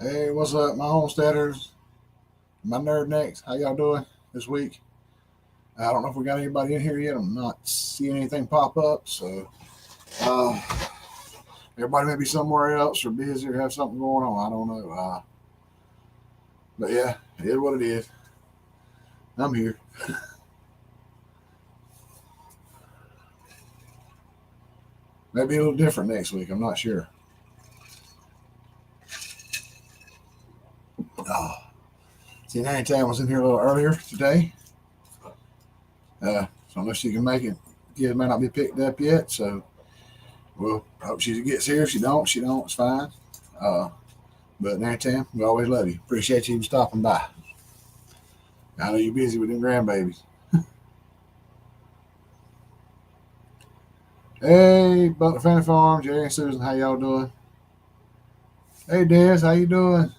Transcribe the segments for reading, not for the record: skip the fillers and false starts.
Hey, what's up, my homesteaders, my nerd necks? How y'all doing this week? I don't know if we got anybody in here yet. I'm not seeing anything pop up, so uh, everybody may be somewhere else or busy or have something going on. I don't know. But yeah, it is what it is. I'm here. Maybe a little different next week. I'm not sure. Uh, See, Nanny Tam was in here a little earlier today, so unless she can make it, kids may not be picked up yet. So we'll hope she gets here. If she don't, she don't. It's fine. Uh, but Nanny Tam, we always love you. Appreciate you even stopping by. I know you're busy with them grandbabies. Hey, Butler Family Farm, Jerry and Susan, how y'all doing? Hey, Des, how you doing?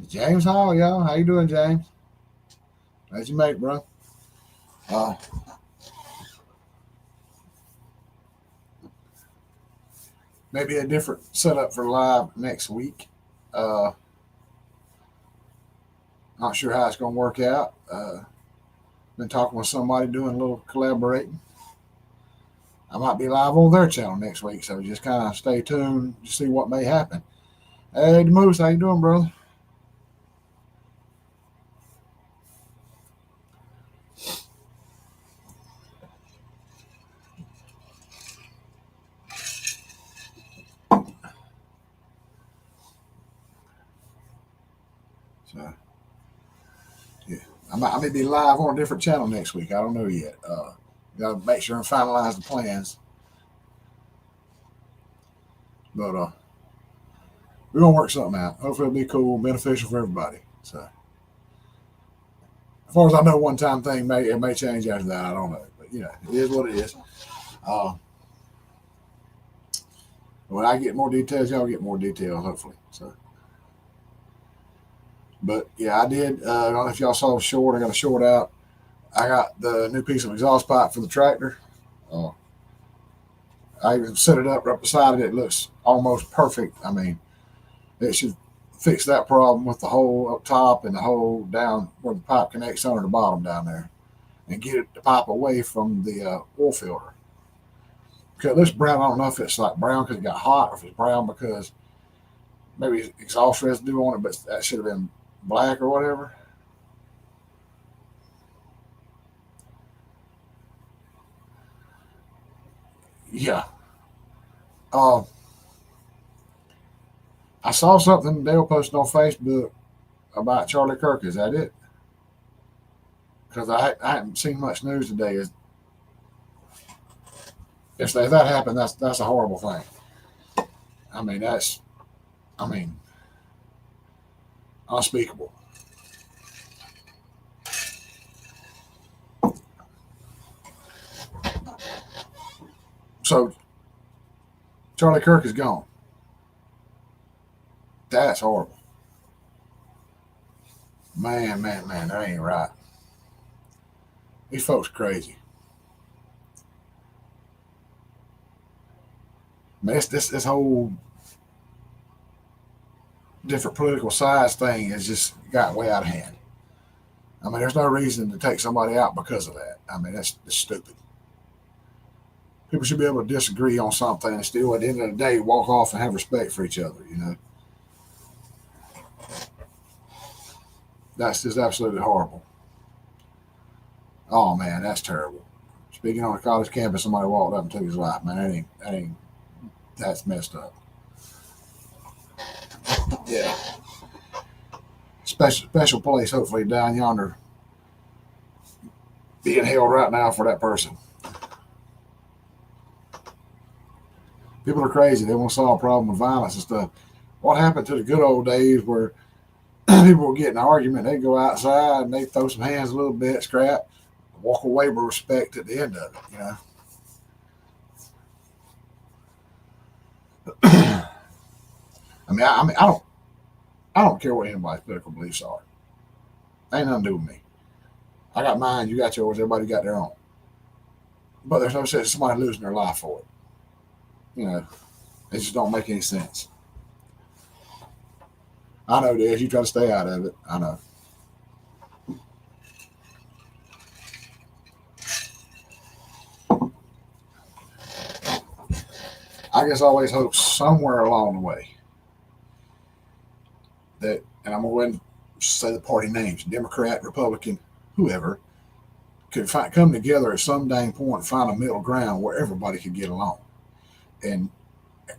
James Hall, y'all, how you doing, James? How's your mate, bro? Uh, Maybe a different setup for live next week. Uh, Not sure how it's going to work out. Been talking with somebody doing a little collaborating. I might be live on their channel next week, so just kind of stay tuned to see what may happen. Hey, the Moose, how you doing, brother? So, yeah, I may be live on a different channel next week. I don't know yet. Got to make sure and finalize the plans. But we're gonna work something out. Hopefully, it'll be cool, beneficial for everybody. So, as far as I know, one time thing may change after that. I don't know, but it is what it is. Uh, when I get more details, y'all get more details, hopefully. So, but yeah, I did. I don't know if y'all saw the short. I got a short out. I got the new piece of exhaust pipe for the tractor. Uh, I even set it up right beside it. It looks almost perfect. I mean, it should fix that problem with the hole up top and the hole down where the pipe connects under the bottom down there, and get the pipe away from the oil filter. Because this brown, I don't know if it's like brown because it got hot, or if it's brown because maybe exhaust residue on it, but that should have been black or whatever. Yeah. Uh, I saw something Dale posted on Facebook about Charlie Kirk. Is that it? Because I haven't seen much news today. If that happened, that's a horrible thing. I mean, I mean, unspeakable. So Charlie Kirk is gone. That's horrible. Man, man, man, that ain't right. These folks crazy. Man, this whole different political sides thing has just got way out of hand. I mean, there's no reason to take somebody out because of that. I mean, that's stupid. People should be able to disagree on something and still, at the end of the day, walk off and have respect for each other. That's just absolutely horrible. Oh man, that's terrible. Speaking on a college campus, somebody walked up and took his life. Man, that's messed up. Yeah, special place, hopefully down yonder, being held right now for that person. People are crazy. They want to solve a problem with violence and stuff. What happened to the good old days where people would get in an argument, they'd go outside and they'd throw some hands a little bit, scrap, walk away with respect at the end of it. I don't care what anybody's political beliefs are. Ain't nothing to do with me. I got mine, you got yours, everybody got their own. but there's no sense in somebody losing their life for it. You know, it just don't make any sense. I know, Des, you try to stay out of it. I know. I guess I always hope somewhere along the way that, and I'm going to say the party names, Democrat, Republican, whoever, could come together at some dang point and find a middle ground where everybody could get along. And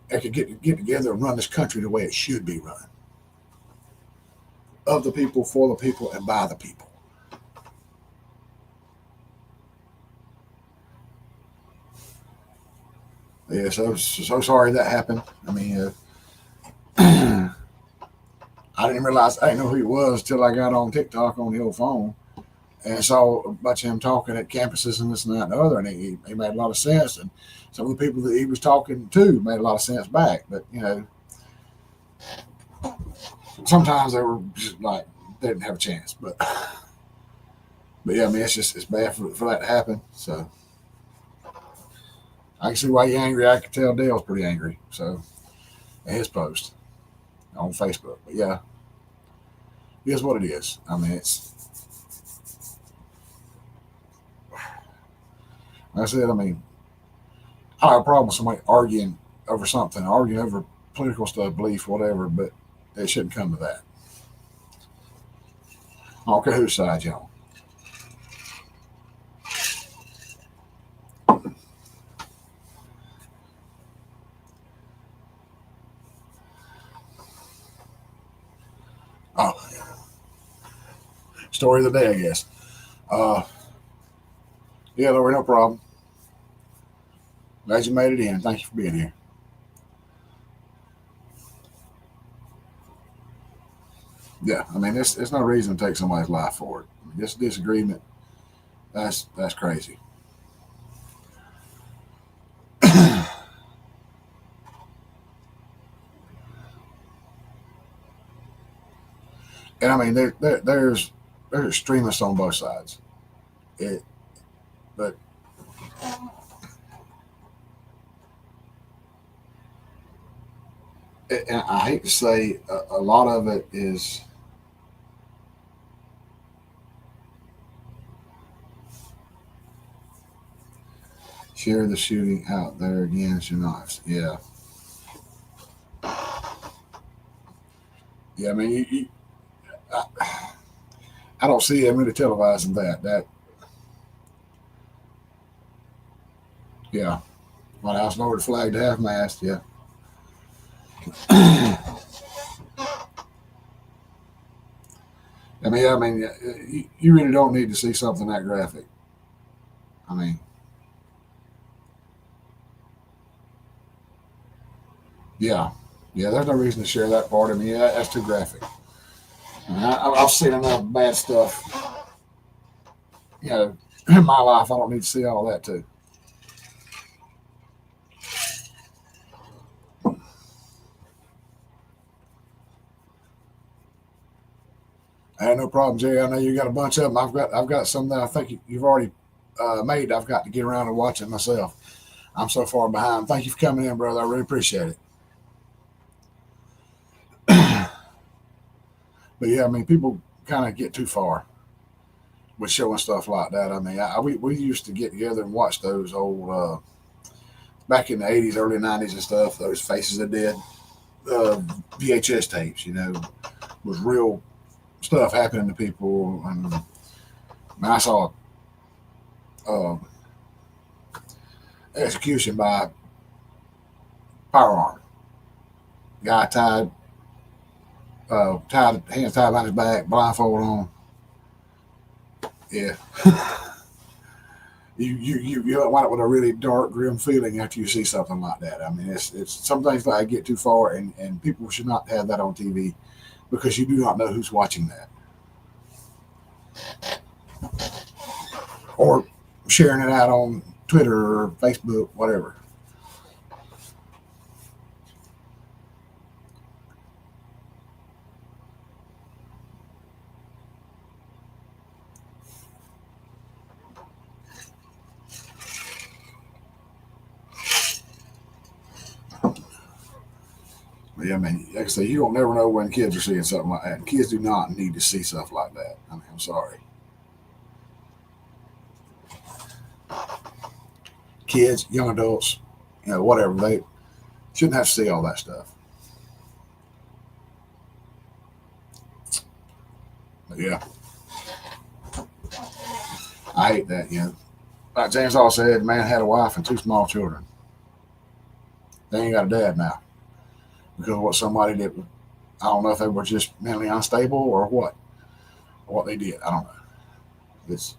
they could get together and run this country the way it should be run. Of the people, for the people, and by the people. Yeah, so sorry that happened. I mean, I didn't realize, I didn't know who he was till I got on TikTok on the old phone and saw a bunch of him talking at campuses and this and that and the other, and he made a lot of sense. And some of the people that he was talking to made a lot of sense back. But sometimes they were just like they didn't have a chance. But yeah, I mean it's bad for that to happen. So I can see why you're angry. I can tell Dale's pretty angry. So at his post on Facebook. But yeah, it is what it is. I mean it's like I said, I mean I don't have a problem with somebody arguing over something, arguing over political stuff, belief, whatever, but it shouldn't come to that. I don't care whose side you're on. Oh, story of the day, I guess. Uh, yeah, Lori, no problem. Glad you made it in. Thank you for being here. Yeah, I mean, there's no reason to take somebody's life for it. I mean, this disagreement, that's crazy. And I mean, there's extremists on both sides. It, but and I hate to say, a lot of it is share the shooting out there against your knives. Yeah, yeah. I mean, I don't see him really televising that. That yeah, White House lowered the flag to half mast. Yeah. I mean, you really don't need to see something that graphic. I mean, yeah, yeah. There's no reason to share that part. I mean, that's too graphic. I mean, I've seen enough bad stuff. You know, in my life, I don't need to see all that too. I had no problem, Jerry. I know you got a bunch of them. I've got some that I think you've already made. I've got to get around and watch it myself. I'm so far behind. Thank you for coming in, brother. I really appreciate it. But yeah, I mean, people kind of get too far with showing stuff like that. I mean, we used to get together and watch those old back in the '80s, early '90s and stuff. Those Faces of Dead uh, VHS tapes. Was real stuff happening to people. And I saw uh, execution by firearm. Guy tied hands tied behind his back, blindfold on. Yeah, you wind up with a really dark, grim feeling after you see something like that. I mean, it's some things that I get too far, and people should not have that on TV because you do not know who's watching that or sharing it out on Twitter or Facebook, whatever. Yeah, I mean, like I say, you don't never know when kids are seeing something like that. And kids do not need to see stuff like that. I mean, I'm sorry. Kids, young adults, whatever, they shouldn't have to see all that stuff. But yeah, I hate that. Like James Hall said, man had a wife and two small children. They ain't got a dad now because of what somebody did. I don't know if they were just mentally unstable or what they did. I don't know. It's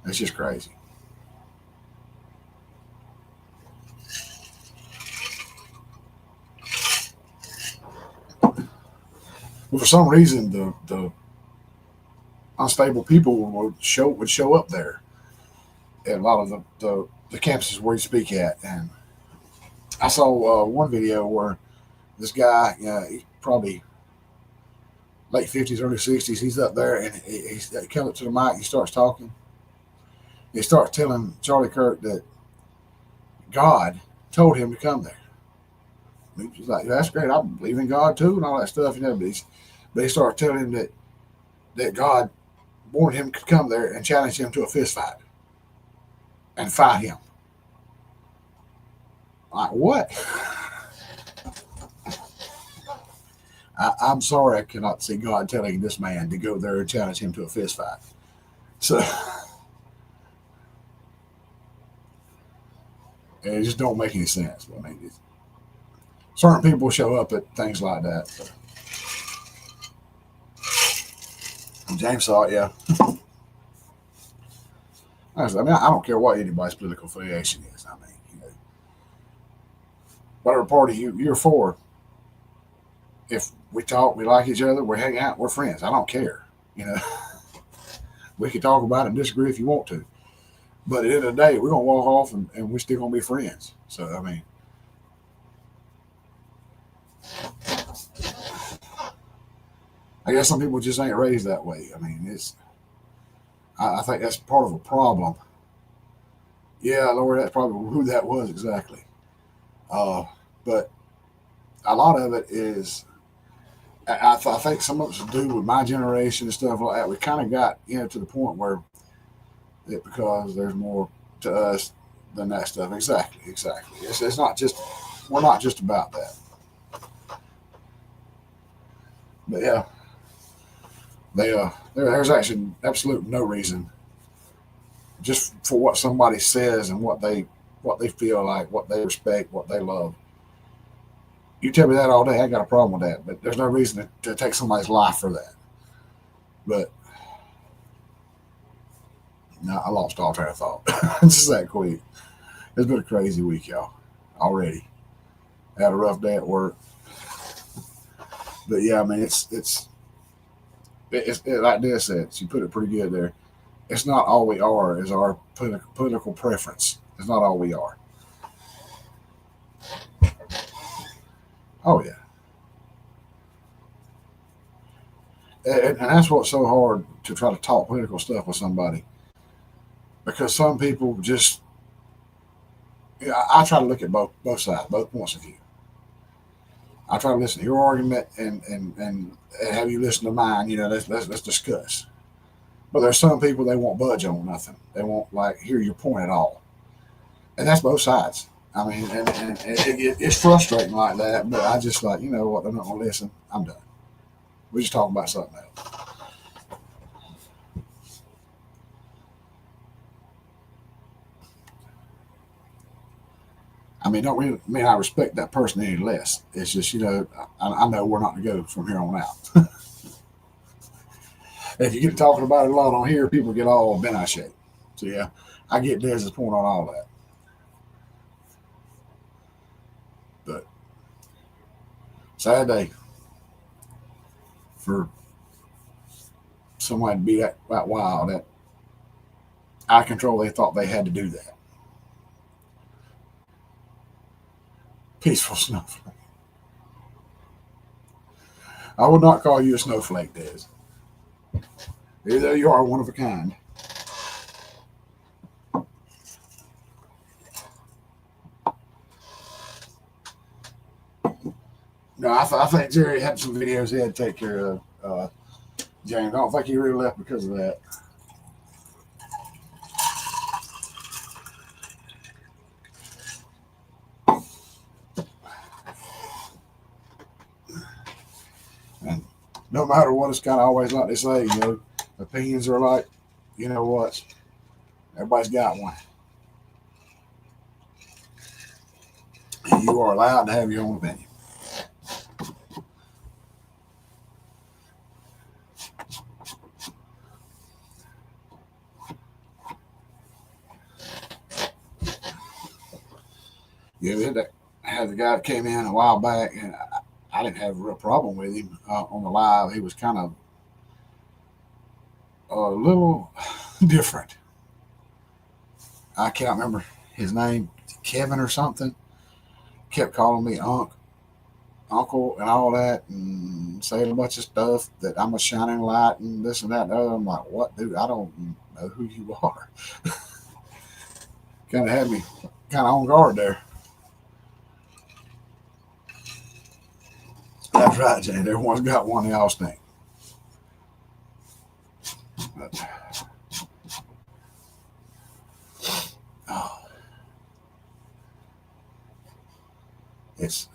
it's just crazy. But for some reason, the unstable people would show up there at a lot of the campuses where you speak at. And I saw one video where this guy, he's probably late 50s, early 60s. He's up there and he comes up to the mic. He starts talking. He starts telling Charlie Kirk that God told him to come there. He's like, that's great. I believe in God too and all that stuff, But he started telling him that God wanted him to come there and challenge him to a fist fight and fight him. Like, what? I'm sorry, I cannot see God telling this man to go there and challenge him to a fist fight. So it just don't make any sense. I mean, certain people show up at things like that. And James saw it, yeah. I mean, I don't care what anybody's political affiliation is. I mean, whatever party you're for, if we talk, we like each other, we hang out, we're friends. I don't care. You know, we can talk about it and disagree if you want to. But at the end of the day, we're gonna walk off and we're still gonna be friends. So I mean, I guess some people just ain't raised that way. I mean, I think that's part of a problem. Yeah, Lord, that's probably who that was exactly. Uh, but a lot of it is, I think some of it's to do with my generation and stuff like that. We kind of got to the point where because there's more to us than that stuff. Exactly, exactly. It's not just we're not just about that. But yeah, there's actually absolute no reason just for what somebody says and what they feel like, what they respect, what they love. You tell me that all day, I got a problem with that. But there's no reason to take somebody's life for that. But no, I lost all train of thought. Just that quick. It's been a crazy week, y'all. Already had a rough day at work. But yeah, I mean, it's like Des said. She put it pretty good there. It's not all we are. Is our political preference. It's not all we are. Oh yeah, and that's what's so hard to try to talk political stuff with somebody because some people just. I try to look at both sides, both points of view. I try to listen to your argument and have you listen to mine. Let's discuss. But there's some people they won't budge on nothing. They won't like hear your point at all, and that's both sides. I mean, and it's frustrating like that. But I just like what they're not gonna listen. I'm done. We're just talking about something else. I mean, don't really mean I respect that person any less. It's just I know we're not to go from here on out. If you get talking about it a lot on here, people get all bent out of shape. So yeah, I get Dez's point on all that. But sad day for somebody to be that wild, that out of control. They thought they had to do that. Peaceful snowflake. I would not call you a snowflake, Dez. Either you are one of a kind. No, I think Jerry had some videos he had to take care of. James, I don't think he really left because of that. And no matter what, it's kind of always like they say, opinions are like, what? Everybody's got one. And you are allowed to have your own opinion. Yeah, I had the guy that came in a while back, and I didn't have a real problem with him on the live. He was kind of a little different. I can't remember his name, Kevin or something. Kept calling me uncle, and all that, and saying a bunch of stuff that I'm a shining light and this and that and the other. I'm like, what, dude? I don't know who you are. Kind of had me kind of on guard there. That's right, Jane. Everyone's got one they all stink. But, it's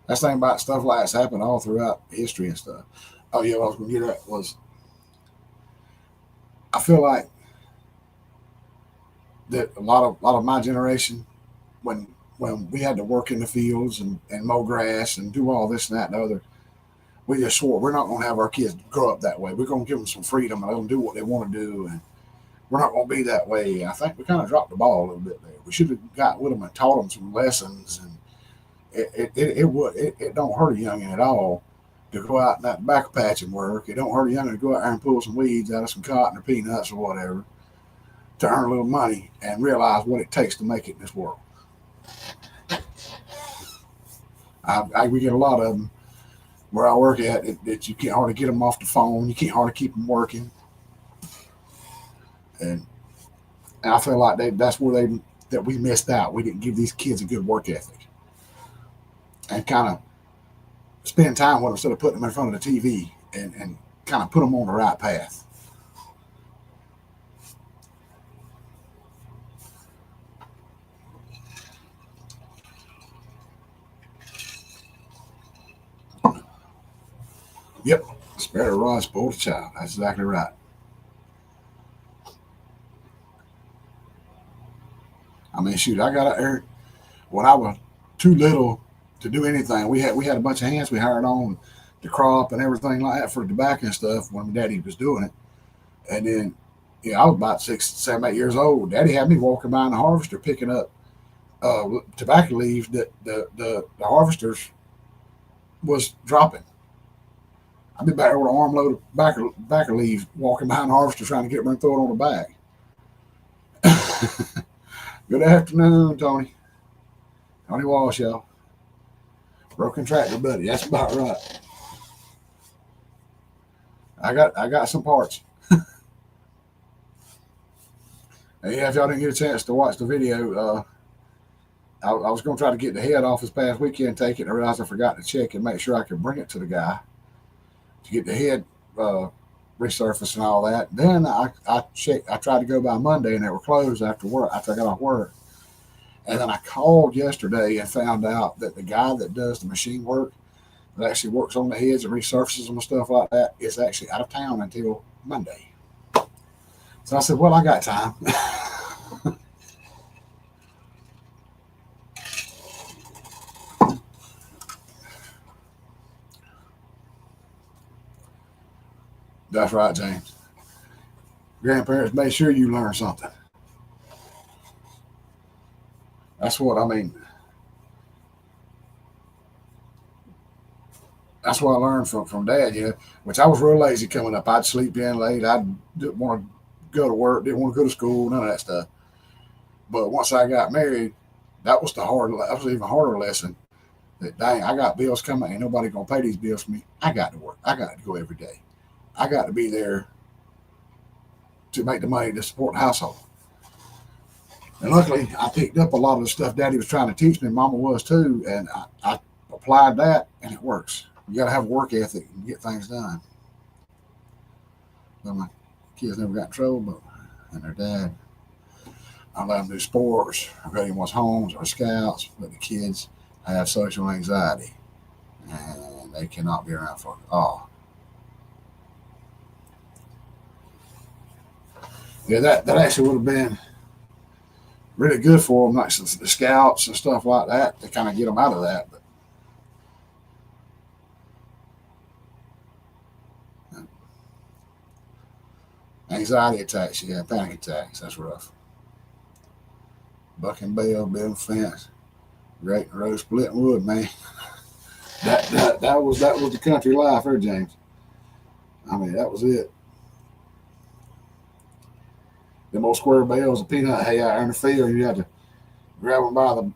that's the thing about stuff like that's happened all throughout history and stuff. Oh yeah, what I was going to get at was I feel like that a lot of my generation, when we had to work in the fields and mow grass and do all this and that and the other, we just swore we're not going to have our kids grow up that way. We're going to give them some freedom and let them do what they want to do, and we're not going to be that way. I think we kind of dropped the ball a little bit there. We should have got with them and taught them some lessons, and it don't hurt a youngin at all to go out in that tobacco patch and work. It don't hurt a youngin to go out there and pull some weeds out of some cotton or peanuts or whatever to earn a little money and realize what it takes to make it in this world. We get a lot of them where I work at that you can't hardly get them off the phone. You can't hardly keep them working, and I feel like that's where that we missed out. We didn't give these kids a good work ethic and kind of spend time with them instead of putting them in front of the TV and kind of put them on the right path. Yep, spare the rod, spoil the child. That's exactly right. I mean, shoot, I got out there when I was too little to do anything. We had a bunch of hands we hired on the crop and everything like that for the tobacco and stuff when my daddy was doing it. And then, I was about 6, 7, 8 years old. Daddy had me walking by in the harvester picking up tobacco leaves that the harvesters was dropping. I'd be back there with an armload of tobacco leaves walking behind the harvester trying to get them and throw it on the bag. Good afternoon, Tony. Tony Walsh, y'all. Broken tractor, buddy. That's about right. I got some parts. Yeah, if y'all didn't get a chance to watch the video, I was going to try to get the head off this past weekend, take it, and I realized I forgot to check and make sure I could bring it to the guy to get the head resurfaced and all that. Then I checked. I tried to go by Monday, and they were closed after I got off work. And then I called yesterday and found out that the guy that does the machine work, that actually works on the heads and resurfaces them and stuff like that, is actually out of town until Monday. So I said, well, I got time. That's right, James. Grandparents made sure you learn something. That's what I mean. That's what I learned from Dad, which I was real lazy coming up. I'd sleep in late. I didn't want to go to work, didn't want to go to school, none of that stuff. But once I got married, that was an even harder lesson. That dang, I got bills coming, ain't nobody gonna pay these bills for me. I got to work. I got to go every day. I got to be there to make the money to support the household. And luckily, I picked up a lot of the stuff Daddy was trying to teach me, Mama was too, and I applied that, and it works. You got to have work ethic and get things done. But my kids never got in trouble, but and their dad, I let them do sports, grading what's homes or scouts, but the kids have social anxiety and they cannot be around for it. Oh, yeah, that actually would have been really good for them, like the scouts and stuff like that, to kind of get them out of that. But anxiety attacks, yeah, panic attacks, that's rough. Bucking bell, building fence, great road, splitting wood, man. That was the country life there, James. I mean, that was it. Them old square bales of peanut hay out in the field, you had to grab them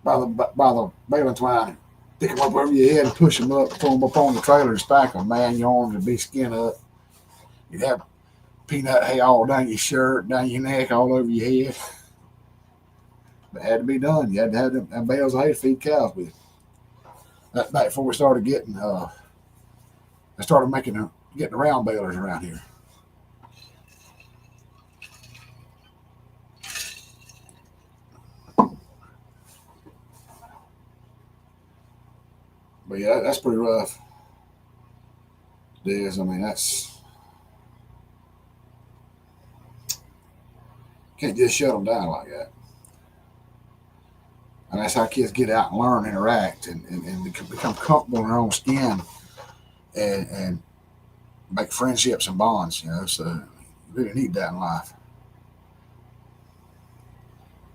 by the baling twine, pick them up over your head and push them up, throw them up on the trailer and stack them. Man, your arms would be skin up. You'd have peanut hay all down your shirt, down your neck, all over your head. But it had to be done. You had to have them bales of hay to feed cows with. That night before we started I started getting the round balers around here. But yeah, that's pretty rough. It is. I mean, can't just shut them down like that. And that's how kids get out and learn, interact, and become comfortable in their own skin and make friendships and bonds, So you really need that in life.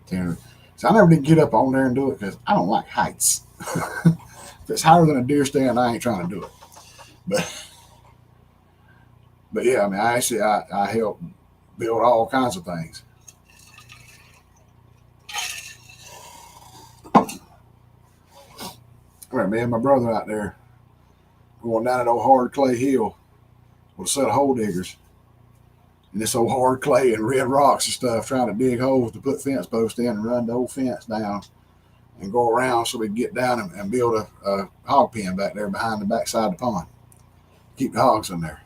So I never did get up on there and do it because I don't like heights. If it's higher than a deer stand, I ain't trying to do it. But yeah, I mean, I help build all kinds of things. Right, me and my brother out there going down that old hard clay hill with a set of hole diggers and this old hard clay and red rocks and stuff, trying to dig holes to put fence posts in and run the old fence down and go around so we can get down and build a hog pen back there behind the backside of the pond. Keep the hogs in there.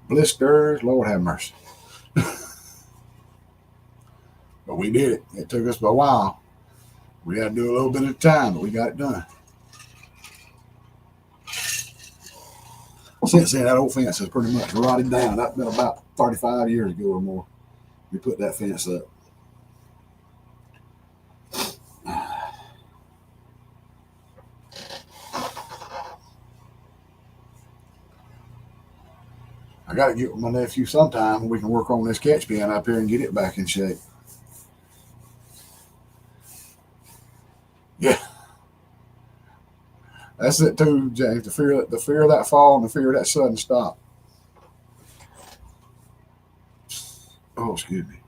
Blisters, Lord have mercy. But we did it. It took us a while. We had to do a little bit at a time, but we got it done. Since then, that old fence has pretty much rotted down. That's been about 35 years ago or more. We put that fence up. I got to get with my nephew sometime and we can work on this catch pen up here and get it back in shape. Yeah. That's it too, James. The fear of that fall and the fear of that sudden stop. Oh, excuse me.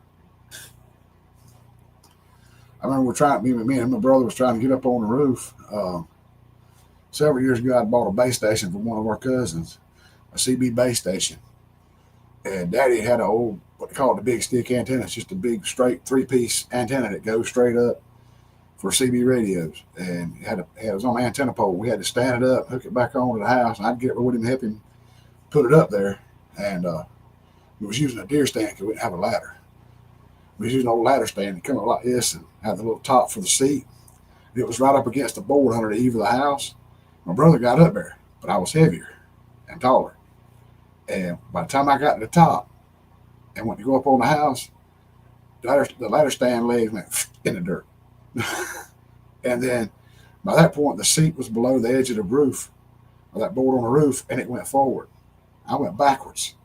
I remember me and my brother was trying to get up on the roof. Several years ago, I bought a base station for one of our cousins, a CB base station. And Daddy had an old, what they call it, the big stick antenna. It's just a big straight 3-piece antenna that goes straight up for CB radios, and it was on an antenna pole. We had to stand it up, hook it back on to the house, and I'd get with him, help him put it up there. And we was using a deer stand because we didn't have a ladder. We was using an old ladder stand to come up like this and have the little top for the seat. It was right up against the board under the eave of the house. My brother got up there, but I was heavier and taller. And by the time I got to the top and went to go up on the house, the ladder stand legs went in the dirt. And then by that point, the seat was below the edge of the roof, or that board on the roof, and it went forward. I went backwards.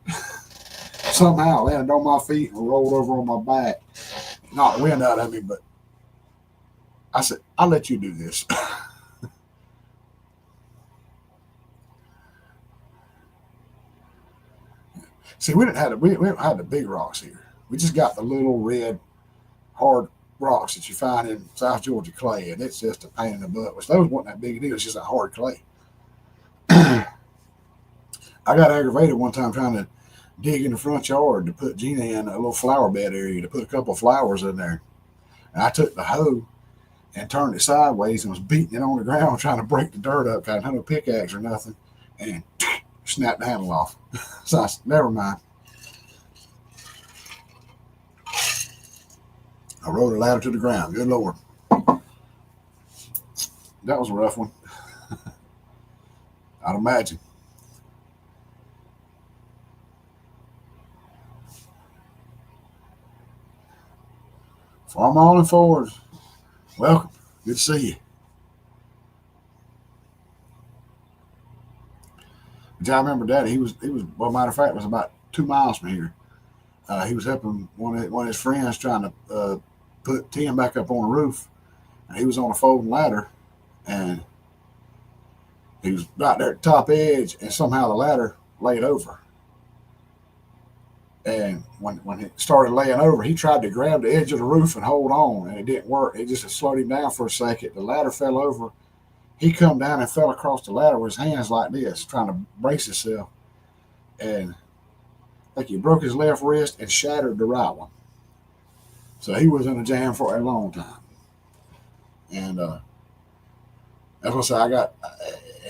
Somehow I landed on my feet and rolled over on my back. Knocked the wind out of me, but I said, I'll let you do this. See, we don't have the big rocks here. We just got the little red, hard rocks that you find in South Georgia clay, and it's just a pain in the butt. Which those wasn't that big a deal. It's just a hard clay. I got aggravated one time trying to dig in the front yard to put Gina in a little flower bed area to put a couple of flowers in there. And I took the hoe and turned it sideways and was beating it on the ground trying to break the dirt up. I had no pickaxe or nothing, and snapped the handle off. So I said, never mind. I rode a ladder to the ground. Good Lord. That was a rough one. I'd imagine. Farm on and forward. Welcome. Good to see you. But I remember Daddy. He was. Well, matter of fact, it was about 2 miles from here. He was helping one of his friends trying to put Tim back up on the roof, and he was on a folding ladder, and he was right there at the top edge, and somehow the ladder laid over. And when it started laying over, he tried to grab the edge of the roof and hold on, and it didn't work. It just slowed him down for a second. The ladder fell over. He come down and fell across the ladder with his hands like this, trying to brace himself. And like he broke his left wrist and shattered the right one. So he was in a jam for a long time. And that's what I said.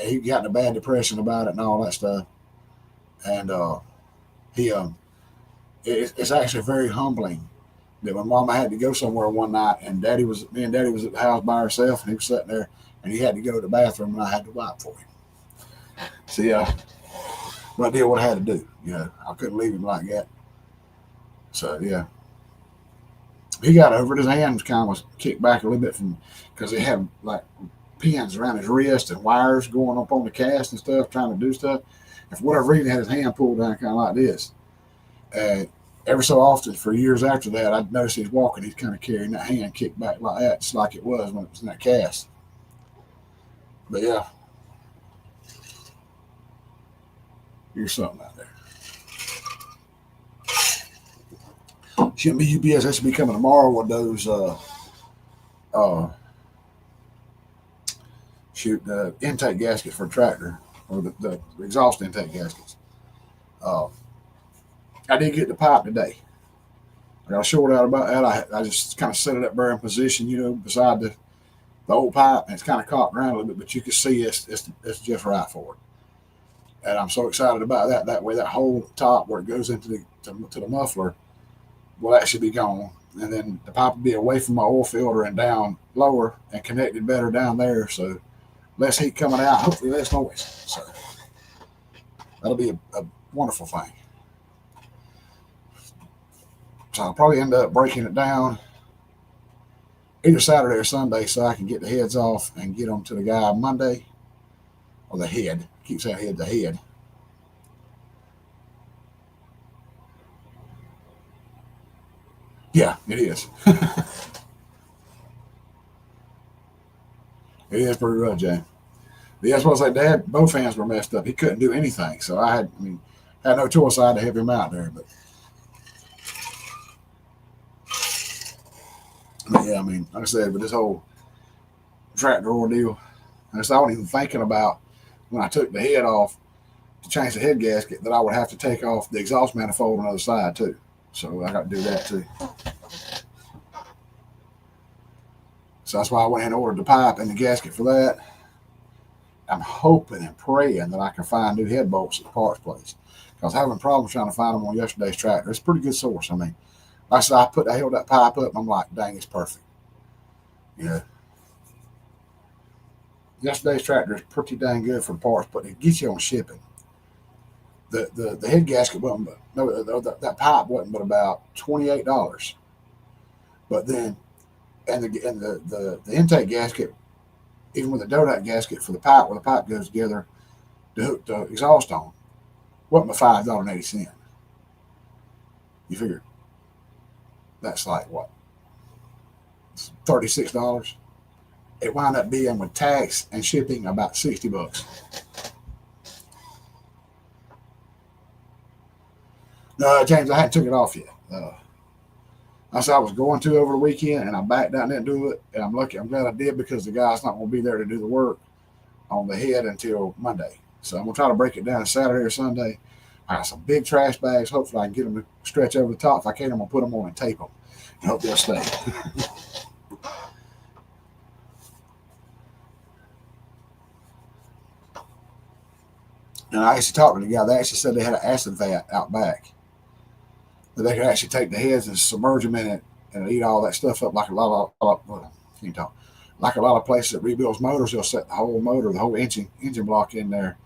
He got in a bad depression about it and all that stuff. And he it's actually very humbling that when Mama had to go somewhere one night and me and Daddy was at the house by herself, and he was sitting there and he had to go to the bathroom and I had to wipe for him. See, but I did what I had to do. I couldn't leave him like that. So yeah, he got over it. His hands kind of was kicked back a little bit because he had like pins around his wrist and wires going up on the cast and stuff, trying to do stuff. And for whatever reason, he had his hand pulled down kind of like this. Every so often, for years after that, I'd notice he's walking, he's kind of carrying that hand kicked back like that, just like it was when it was in that cast. But yeah, here's something out there. Shouldn't be UPS. That should be coming tomorrow with those the intake gaskets for a tractor, or the exhaust intake gaskets. I did get the pipe today. I got a short out about that. I just kind of set it up there in position, beside the old pipe, and it's kind of cocked around a little bit, but you can see it's just right for it. And I'm so excited about that. That way, that whole top where it goes into the muffler will actually be gone, and then the pipe will be away from my oil filter and down lower and connected better down there. So less heat coming out, hopefully less noise. So that'll be a wonderful thing. So I'll probably end up breaking it down either Saturday or Sunday so I can get the heads off and get them to the guy Monday. Or the head. I keep saying head, the head. Yeah, it is. It is pretty rough, Jay. But that's what I said. Dad, both hands were messed up. He couldn't do anything. So I had no choice. I had to help him out there. But yeah, like I said, with this whole tractor ordeal, I wasn't even thinking about when I took the head off to change the head gasket that I would have to take off the exhaust manifold on the other side too. So I got to do that too. So that's why I went ahead and ordered the pipe and the gasket for that. I'm hoping and praying that I can find new head bolts at the parts place, because I was having problems trying to find them on yesterday's tractor. It's a pretty good source. Like I said, I held that pipe up and I'm like, dang, it's perfect. Yesterday's tractor is pretty dang good for the parts, but it gets you on shipping. The head gasket wasn't, that pipe wasn't but about $28. But then, and the intake gasket, even with the donut gasket for the pipe, where the pipe goes together to hook the exhaust on, wasn't but $5.80. You figure that's like what? $36. It wound up being, with tax and shipping, about $60. No, James, I hadn't took it off yet. I said I was going to over the weekend, and I backed out and didn't do it. And I'm lucky. I'm glad I did, because the guy's not going to be there to do the work on the head until Monday. So I'm going to try to break it down Saturday or Sunday. I got some big trash bags. Hopefully I can get them to stretch over the top. If I can't, I'm going to put them on and tape them and hope they'll stay. And I actually talked to the guy. They actually said they had an acid vat out back that they could actually take the heads and submerge them in it and eat all that stuff up like a lot of can you talk? Like a lot of places that rebuilds motors, they'll set the whole motor, the whole engine block in there,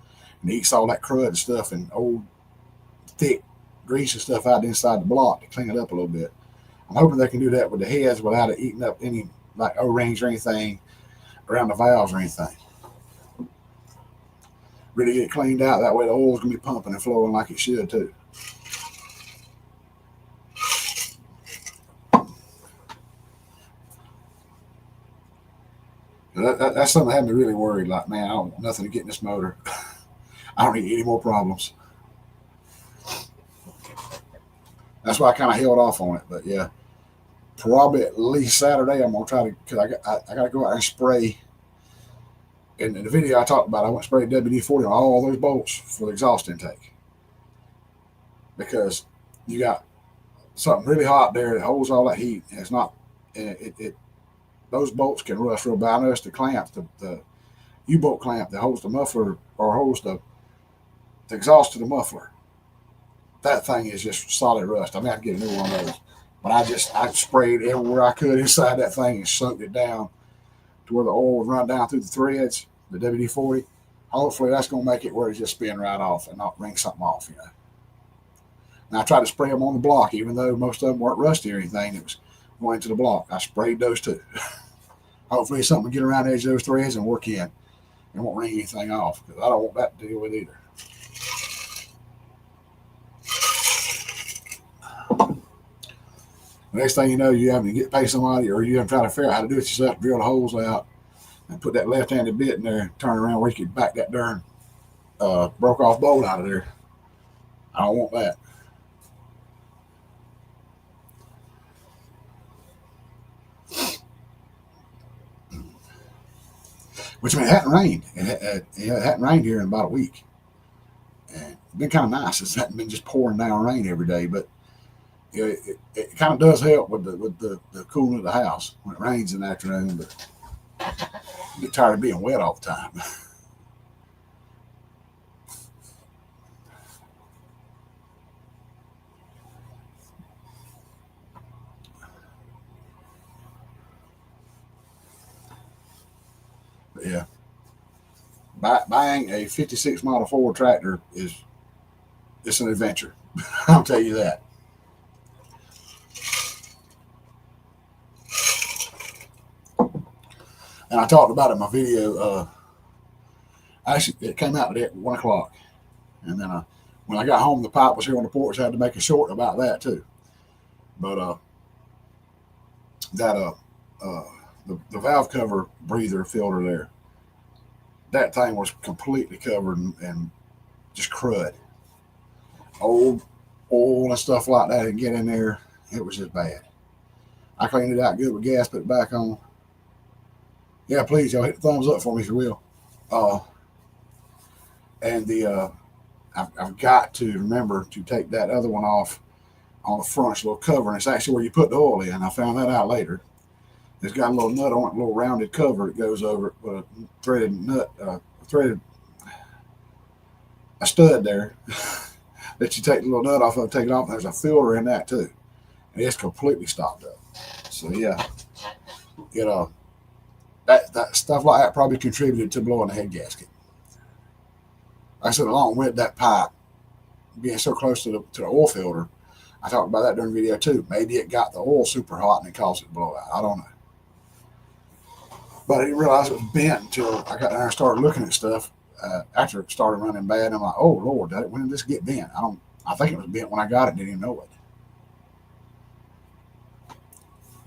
and it eats all that crud and stuff and old thick grease and stuff out inside the block to clean it up a little bit. I'm hoping they can do that with the heads without it eating up any like O-rings or anything around the valves or anything. Really get it cleaned out. That way the oil's gonna be pumping and flowing like it should too. That's something that had me really worried. Like, man, I don't want nothing to get in this motor. I don't need any more problems. That's why I kind of held off on it. But yeah, probably at least Saturday I'm gonna try to, because I got to go out and spray. In the video I talked about, I went spray WD-40 on all those bolts for the exhaust intake, because you got something really hot there that holds all that heat. And it's not it those bolts can rust real bad. I noticed the clamp, the U-bolt clamp that holds the muffler or holds the exhaust to the muffler. That thing is just solid rust. I may have to get a new one of those. But I sprayed everywhere I could inside that thing and sucked it down to where the oil would run down through the threads, the WD-40. Hopefully that's going to make it where it's just spin right off and not ring something off, you know. And I tried to spray them on the block, even though most of them weren't rusty or anything. It was going to the block. I sprayed those too. Hopefully something will get around the edge of those threads and work in and won't ring anything off, because I don't want that to deal with either. The next thing you know, you having to pay somebody, or you have to try to figure out how to do it yourself, drill the holes out, and put that left-handed bit in there, and turn around where you can back that darn broke off bolt out of there. I don't want that. Which, I mean, it hadn't rained. It hadn't rained here in about a week. And it's been kind of nice. It hadn't been just pouring down rain every day, but you know, it kind of does help with the cooling of the house when it rains in the afternoon. But you get tired of being wet all the time. But yeah, buying a '56 Model 4 tractor it's an adventure. I'll tell you that. And I talked about it in my video. Actually, it came out today at 1 o'clock. And then when I got home, the pipe was here on the porch. I had to make a short about that too. But that the valve cover breather filter there, that thing was completely covered and just crud. Old oil and stuff like that and get in there. It was just bad. I cleaned it out good with gas, put it back on. Yeah, please, y'all hit the thumbs up for me if you will. And I've got to remember to take that other one off on the front, little cover, and it's actually where you put the oil in. I found that out later. It's got a little nut on it, a little rounded cover that goes over it with a threaded nut, a stud there that you take the little nut off of, take it off, and there's a filter in that too. And it's completely stopped up. So yeah, you know, that stuff like that probably contributed to blowing the head gasket. Like I said, along with that pipe being so close to the oil filter, I talked about that during the video too. Maybe it got the oil super hot and it caused it to blow out. I don't know. But I didn't realize it was bent until I got there and started looking at stuff after it started running bad. I'm like, oh Lord, when did this get bent? I think it was bent when I got it, didn't even know it.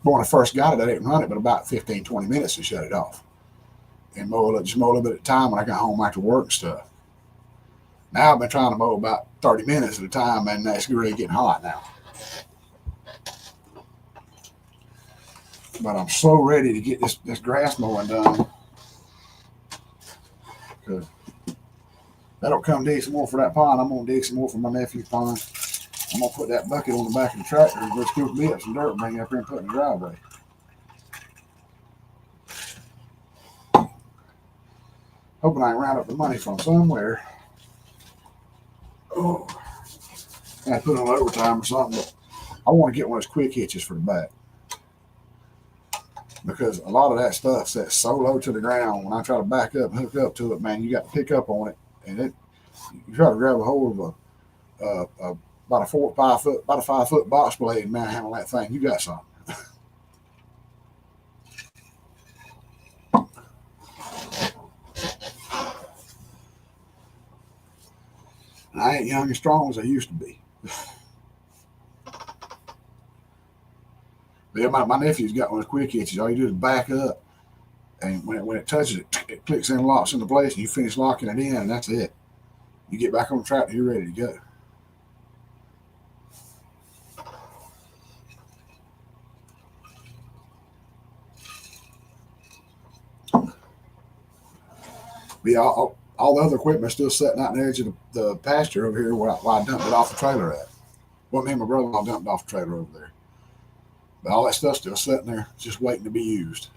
But when I first got it, I didn't run it but about 15, 20 minutes to shut it off. And mow a little bit at a time when I got home after work and stuff. Now I've been trying to mow about 30 minutes at a time, and that's really getting hot now. But I'm so ready to get this grass mowing done. Because that'll come dig some more for that pond. I'm going to dig some more for my nephew's pond. I'm going to put that bucket on the back of the tractor and go scoop me up some dirt and bring it up here and put it in the driveway. Hoping I can round up the money from somewhere. Oh, I put on overtime or something. But I want to get one of those quick hitches for the back because a lot of that stuff sets so low to the ground. When I try to back up and hook up to it, man, you got to pick up on it, and you try to grab a hold of about a 4 or 5 foot, about a 5 foot box blade, man, handle that thing. You got something. And I ain't young and strong as I used to be. But yeah, my nephew's got one of those quick hitches. All you do is back up, and when it touches it, it clicks in, locks into place, and you finish locking it in, and that's it. You get back on the tractor, you're ready to go. But yeah, all the other equipment still sitting out on the edge of the pasture over here where I dumped it off the trailer at. Well, me and my brother-in-law dumped off the trailer over there. But all that stuff's still sitting there, just waiting to be used.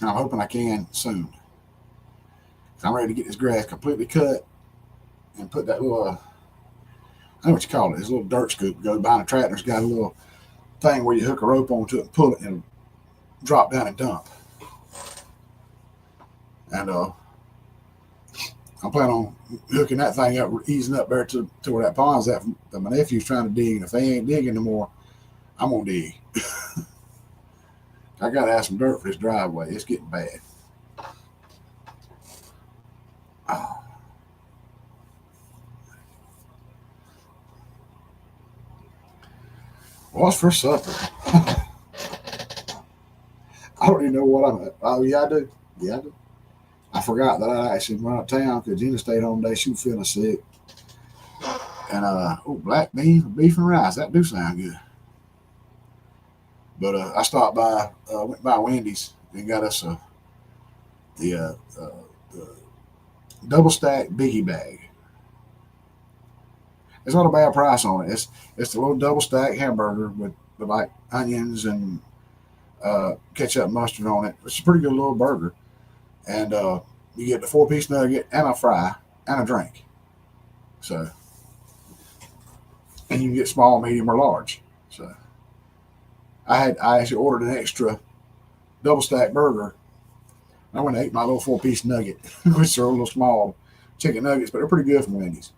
And I'm hoping I can soon. I'm ready to get this grass completely cut and put that little, I know what you call it, this little dirt scoop goes behind a tractor. It's got a little thing where you hook a rope onto it and pull it and drop down and dump. And I'm planning on hooking that thing up, easing up there to where that pond's at that my nephew's trying to dig. And if they ain't digging no more, I'm going to dig. I got to have some dirt for this driveway. It's getting bad. Oh. What's for supper? I don't even know what I'm at. Oh, yeah, I do. Yeah, I do. I forgot that I actually went out of town because Gina stayed home today. She was feeling sick. And, black beans, beef and rice. That do sound good. But I stopped by, went by Wendy's and got us the double stack biggie bag. It's not a bad price on it. It's the little double stack hamburger with like onions and ketchup and mustard on it. It's a pretty good little burger. And you get the 4-piece nugget and a fry and a drink. So, and you can get small, medium, or large. So, I actually ordered an extra double stack burger. I went and ate my little 4-piece nugget, which are a little small chicken nuggets, but they're pretty good from Wendy's.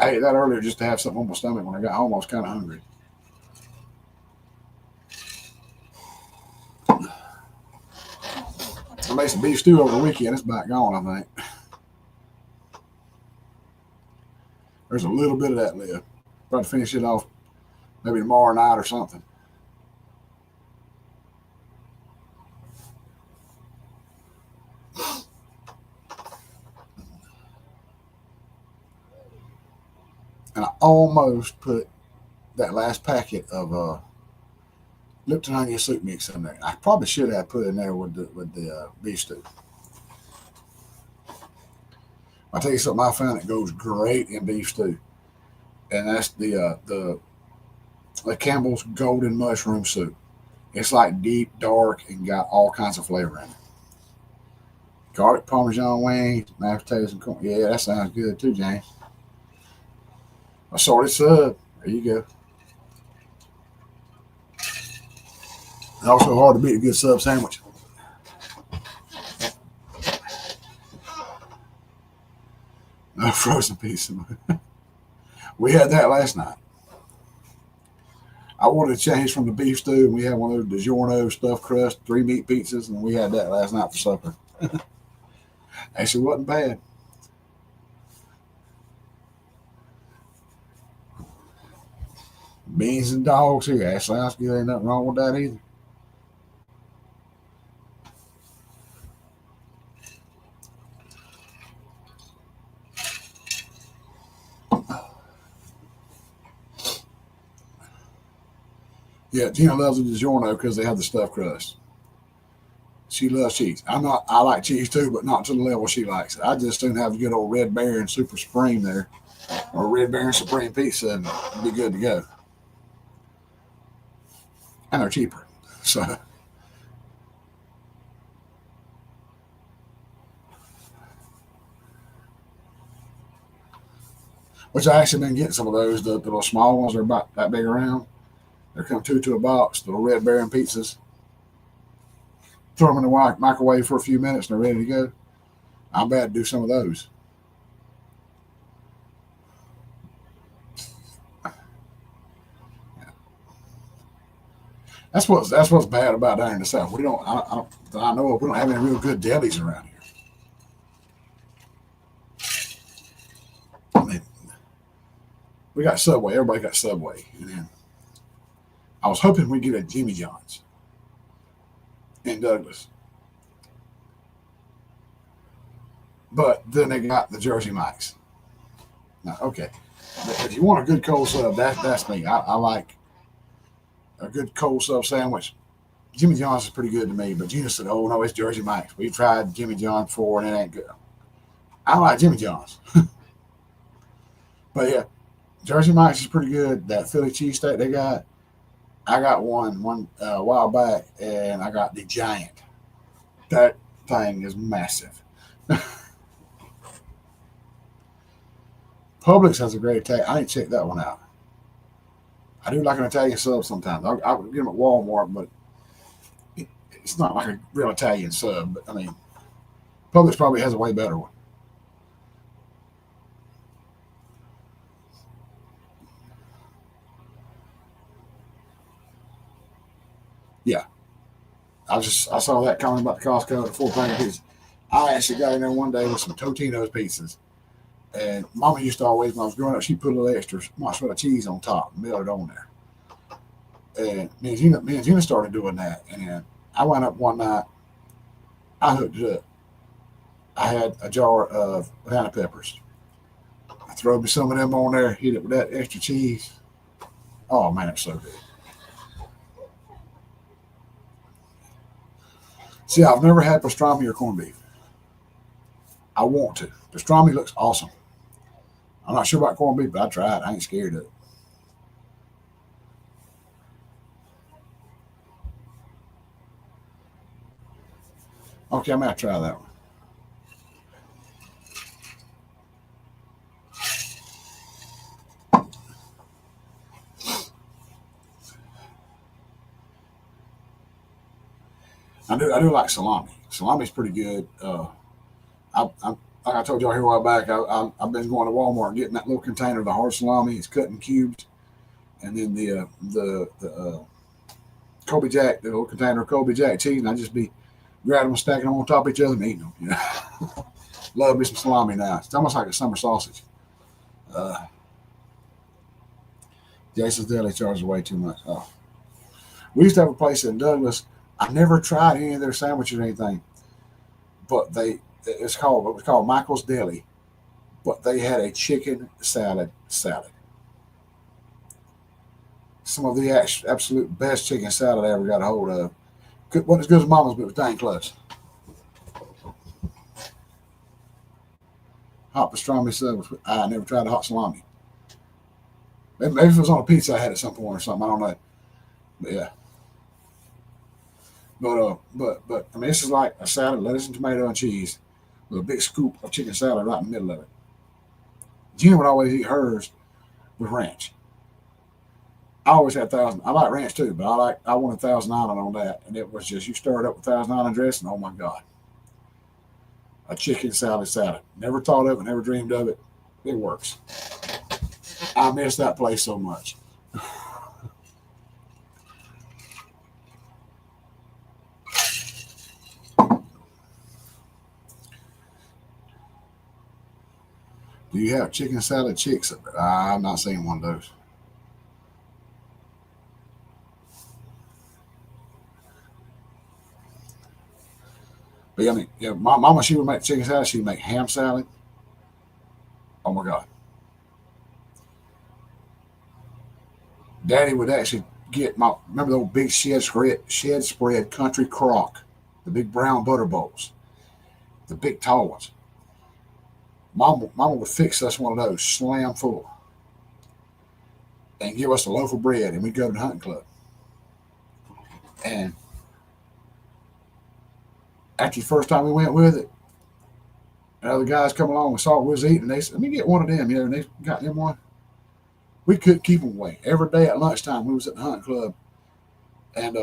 I ate that earlier just to have something on my stomach when I got home. I was kind of hungry. I made some beef stew over the weekend. It's back gone, I think. There's a little bit of that left. Try to finish it off maybe tomorrow night or something. And I almost put that last packet of Lipton onion soup mix in there. I probably should have put in there with the beef stew. I'll tell you something I found that goes great in beef stew, and that's the Campbell's Golden Mushroom Soup. It's like deep, dark, and got all kinds of flavor in it. Garlic Parmesan wings, mashed potatoes, and corn. Yeah, that sounds good too, James. Assorted sub. There you go. And also hard to beat a good sub sandwich. No frozen pizza. We had that last night. I wanted to change from the beef stew, and we had one of those DiGiorno stuffed crust 3-meat pizzas, and we had that last night for supper. Actually, wasn't bad. Beans and dogs here. That sounds good. Ain't nothing wrong with that either. Yeah, Gina loves the DiGiorno because they have the stuffed crust. She loves cheese. I like cheese too, but not to the level she likes it. I just soon have a good old Red Baron Super Supreme there, or Red Baron Supreme Pizza, and be good to go. And they're cheaper. So, which I actually been getting some of those. The little small ones are about that big around. They come two to a box. Little red Baron pizzas. Throw them in the microwave for a few minutes and they're ready to go. I'm bad to do some of those. That's what's bad about down in the south. We don't. I know we don't have any real good delis around here. I mean, we got Subway. Everybody got Subway, and then I was hoping we'd get a Jimmy John's in Douglas, but then they got the Jersey Mike's. Now, okay, if you want a good cold sub, that's me. I like a good cold sub sandwich. Jimmy John's is pretty good to me, but Gina said, "Oh no, it's Jersey Mike's. We've tried Jimmy John's before, and it ain't good." I like Jimmy John's, but yeah, Jersey Mike's is pretty good. That Philly cheesesteak they got, I got one a while back, and I got the giant. That thing is massive. Publix has a great Italian. I ain't checked that one out. I do like an Italian sub sometimes. I'll get them at Walmart, but it's not like a real Italian sub. But I mean, Publix probably has a way better one. Yeah, I saw that comment about the Costco and 4 pack of pizzas. I actually got in there one day with some Totino's pizzas. And Mama used to always, when I was growing up, she put a little extra mozzarella cheese on top and melt it on there. And me and Gina started doing that. And I went up one night, I hooked it up. I had a jar of banana peppers. I throw me some of them on there, hit it with that extra cheese. Oh man, it's so good. See, I've never had pastrami or corned beef. I want to. Pastrami looks awesome. I'm not sure about corned beef, but I tried. I ain't scared of it. Okay, I'm gonna try that one. I do like salami. Salami's pretty good. Like I told y'all here a while back, I've been going to Walmart and getting that little container of the hard salami. It's cut in cubes, and then the Kobe Jack, the little container of Kobe Jack cheese, and I just be grabbing them, stacking them on top of each other, and eating them. You know, love me some salami now. It's almost like a summer sausage. Uh, Jason's Deli charges way too much. Oh. We used to have a place in Douglas. I never tried any of their sandwiches or anything, but it was called Michael's Deli, but they had a chicken salad. Some of the absolute best chicken salad I ever got a hold of. Wasn't as good as Mama's, but it was dang close. Hot pastrami sub. I never tried a hot salami. Maybe if it was on a pizza, I had at some point or something. I don't know. But yeah. But I mean, this is like a salad, lettuce and tomato and cheese with a big scoop of chicken salad right in the middle of it. Gina would always eat hers with ranch. I always had thousand. I like ranch too, but I wanted Thousand Island on that, and it was just you stir it up with Thousand Island dressing. Oh my god, a chicken salad. Never thought of it, never dreamed of it. It works. I miss that place so much. Do you have chicken salad chicks? I'm not seeing one of those. But yeah, I mean, yeah, my mama she would make chicken salad. She'd make ham salad. Oh my god, Daddy would actually get my remember those big shed spread country crock, the big brown butter bowls, the big tall ones. Mama would fix us one of those, slam full, and give us a loaf of bread, and we'd go to the hunting club. And after the first time we went with it, And other guys come along and saw what we was eating. And they said, "Let me get one of them." And they got them one. We couldn't keep them away. Every day at lunchtime, we was at the hunt club, and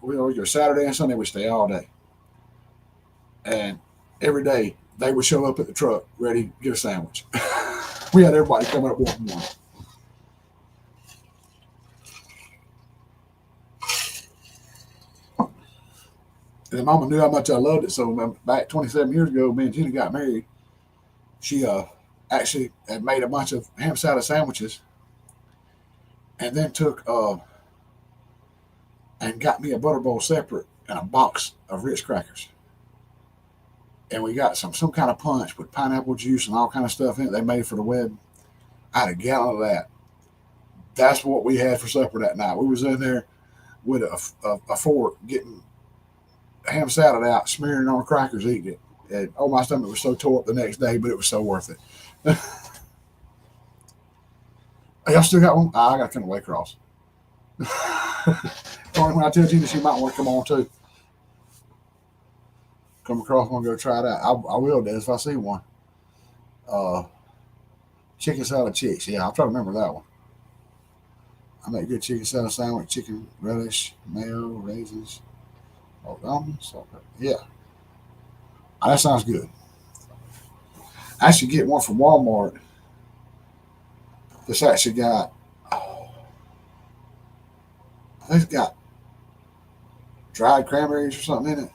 we always go Saturday and Sunday. We stay all day, and every day they would show up at the truck ready to get a sandwich. We had everybody coming up wanting one. And the mama knew how much I loved it. So back 27 years ago, me and Gina got married. She actually had made a bunch of ham salad sandwiches, and then took and got me a butter bowl separate and a box of Ritz crackers. And we got some kind of punch with pineapple juice and all kind of stuff in it they made for the wedding. I had a gallon of that. That's what we had for supper that night. We was in there with a fork getting ham salad out, smearing it on crackers, eating it. And oh, my stomach was so tore up the next day, but it was so worth it. Y'all still got one? I got to come to Waycross. When I tell Gina she might want to come on too. Come across one, go try it out. I will, Des, if I see one. Uh, Chicken salad chicks. Yeah, I'll try to remember that one. I make good chicken salad sandwich, chicken relish, mayo, raisins, almonds, salt, pepper. Yeah, that sounds good. I should get one from Walmart. This actually got, I think it's got dried cranberries or something in it.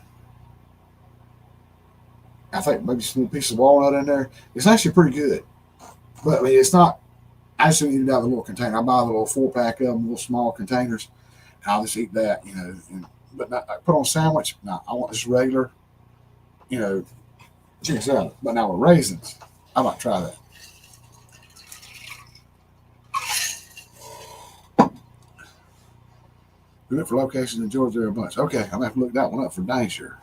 I think maybe some little piece of walnut in there. It's actually pretty good. But I mean, it's not. I just eat it out of the little container. I buy the little 4-pack of them, little small containers. And I'll just eat that, but not, I put on sandwich. No, I want just regular, you know, chicken salad. But now with raisins, I might try that. We look for locations in Georgia there a bunch. Okay, I'm gonna have to look that one up for dang sure.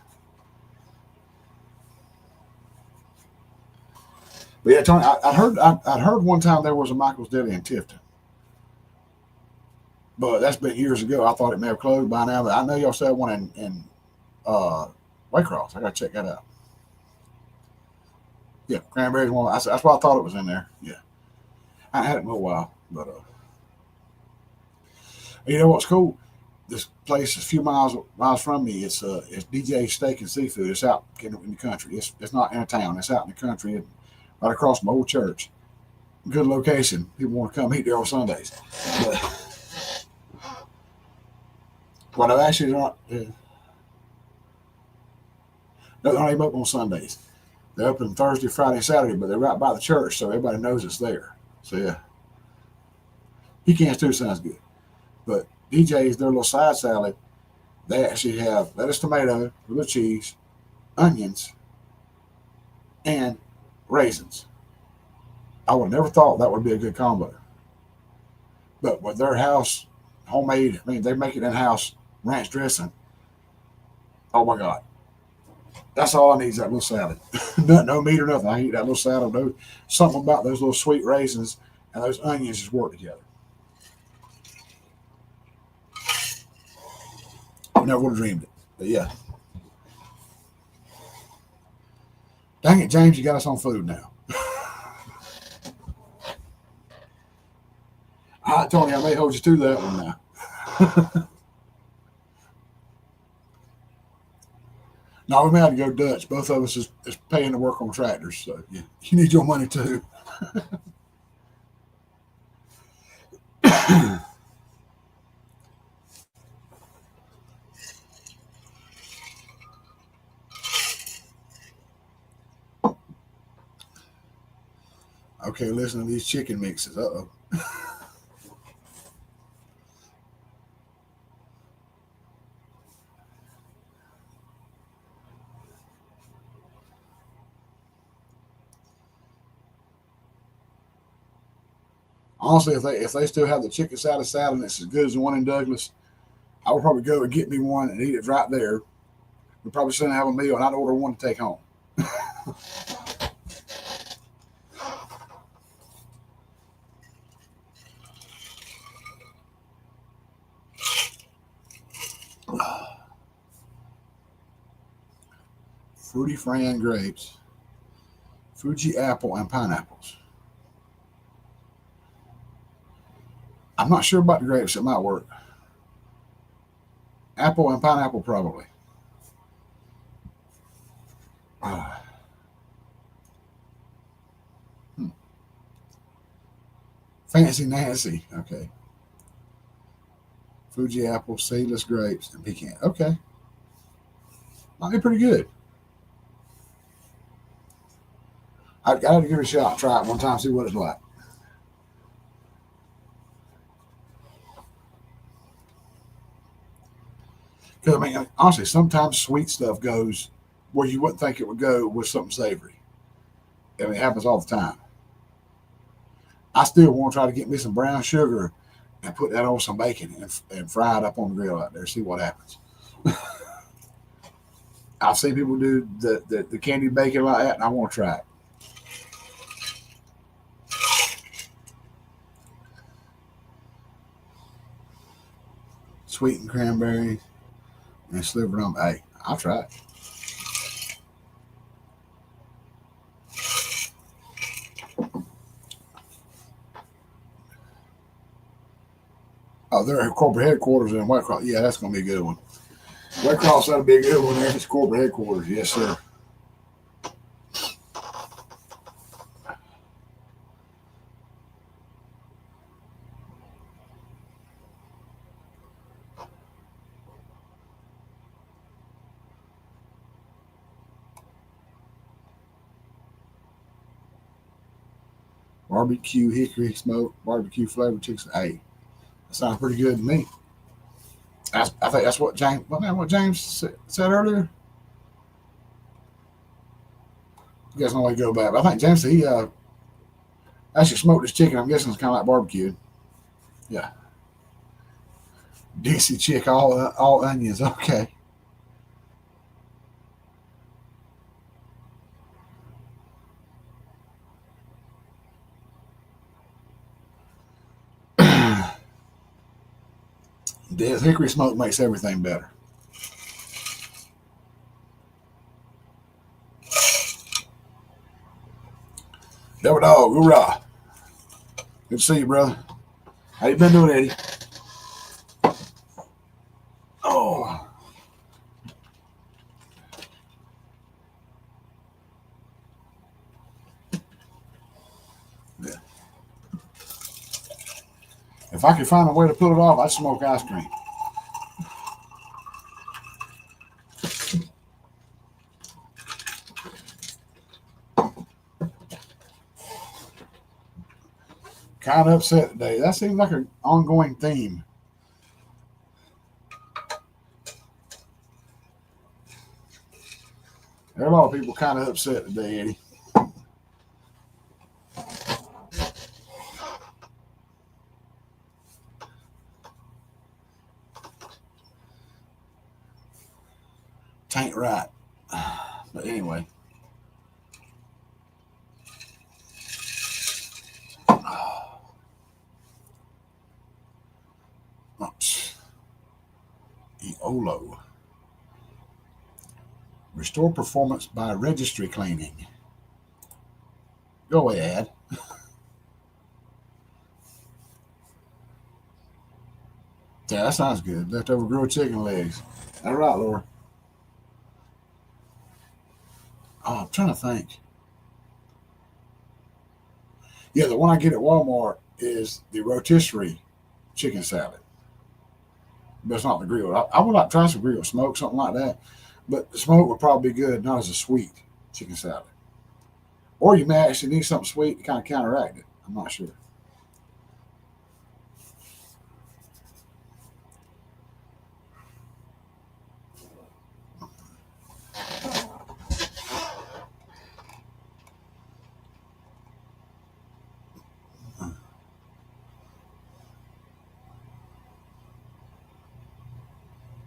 But yeah, Tony, I'd heard one time there was a Michael's Deli in Tifton, but that's been years ago. I thought it may have closed by now, but I know y'all said one in uh, Waycross. I gotta check that out. Yeah, cranberries one. That's why I thought it was in there. Yeah, I had it in a while, but you know what's cool? This place is a few miles from me. It's DJ Steak and Seafood. It's out in the country. It's not in a town. It's out in the country, right across from old church. Good location. People want to come eat there on Sundays. But what I've actually not, they're not even open on Sundays. They're open Thursday, Friday, Saturday, but they're right by the church, so everybody knows it's there. So yeah, pecans too sounds good. But DJ's their little side salad. They actually have lettuce, tomato, little cheese, onions, and raisins. I would have never thought that would be a good combo. But with their house homemade, I mean, they make it in house ranch dressing. Oh my God. That's all I need is that little salad. No meat or nothing. I eat that little salad. No, something about those little sweet raisins and those onions just work together. I never would have dreamed it. But yeah. Dang it, James, you got us on food now. All right, Tony, I may hold you to that one now. No, we may have to go Dutch. Both of us is paying to work on tractors. So yeah, you need your money too. Okay, listen to these chicken mixes. Uh-oh. Honestly, if they still have the chicken salad and it's as good as the one in Douglas, I would probably go and get me one and eat it right there. We'd probably sit and have a meal, and I'd order one to take home. Fruity Fran grapes. Fuji apple and pineapples. I'm not sure about the grapes. It might work. Apple and pineapple probably. Uh, hmm. Fancy Nancy. Okay. Fuji apple, seedless grapes, and pecan. Okay. Might be pretty good. I got to give it a shot. Try it one time, see what it's like. Because, I mean, honestly, sometimes sweet stuff goes where you wouldn't think it would go with something savory. I mean, it happens all the time. I still want to try to get me some brown sugar and put that on some bacon and fry it up on the grill out there, see what happens. I've seen people do the candied bacon like that, and I want to try it. Sweetened cranberry and slivered on. Hey, I'll try it. Oh, they're at corporate headquarters in White Cross. Yeah, that's going to be a good one. White Cross, that'll be a good one there. It's corporate headquarters. Yes, sir. Barbecue hickory smoke, barbecue flavored chicken. Hey, that sounds pretty good to me. I think that's what James said earlier. You guys know why go back. But I think James said he actually smoked his chicken. I'm guessing it's kind of like barbecue. Yeah. DC chick, all onions. Okay. This hickory smoke makes everything better. Devil dog, hoorah. Good to see you, brother. How you been doing, Eddie? Oh. Yeah. If I could find a way to pull it off, I'd smoke ice cream. Kind of upset today. That seems like an ongoing theme. There are a lot of people kind of upset today, Eddie. Tain't right. But anyway. EOLO. Restore performance by registry cleaning. Go ahead. Yeah, that sounds good. Leftover grilled chicken legs. All right, Laura. Oh, I'm trying to think. Yeah, the one I get at Walmart is the rotisserie chicken salad. But it's not the grill. I would like to try some grill smoke, something like that. But the smoke would probably be good, not as a sweet chicken salad. Or you may actually need something sweet to kind of counteract it. I'm not sure.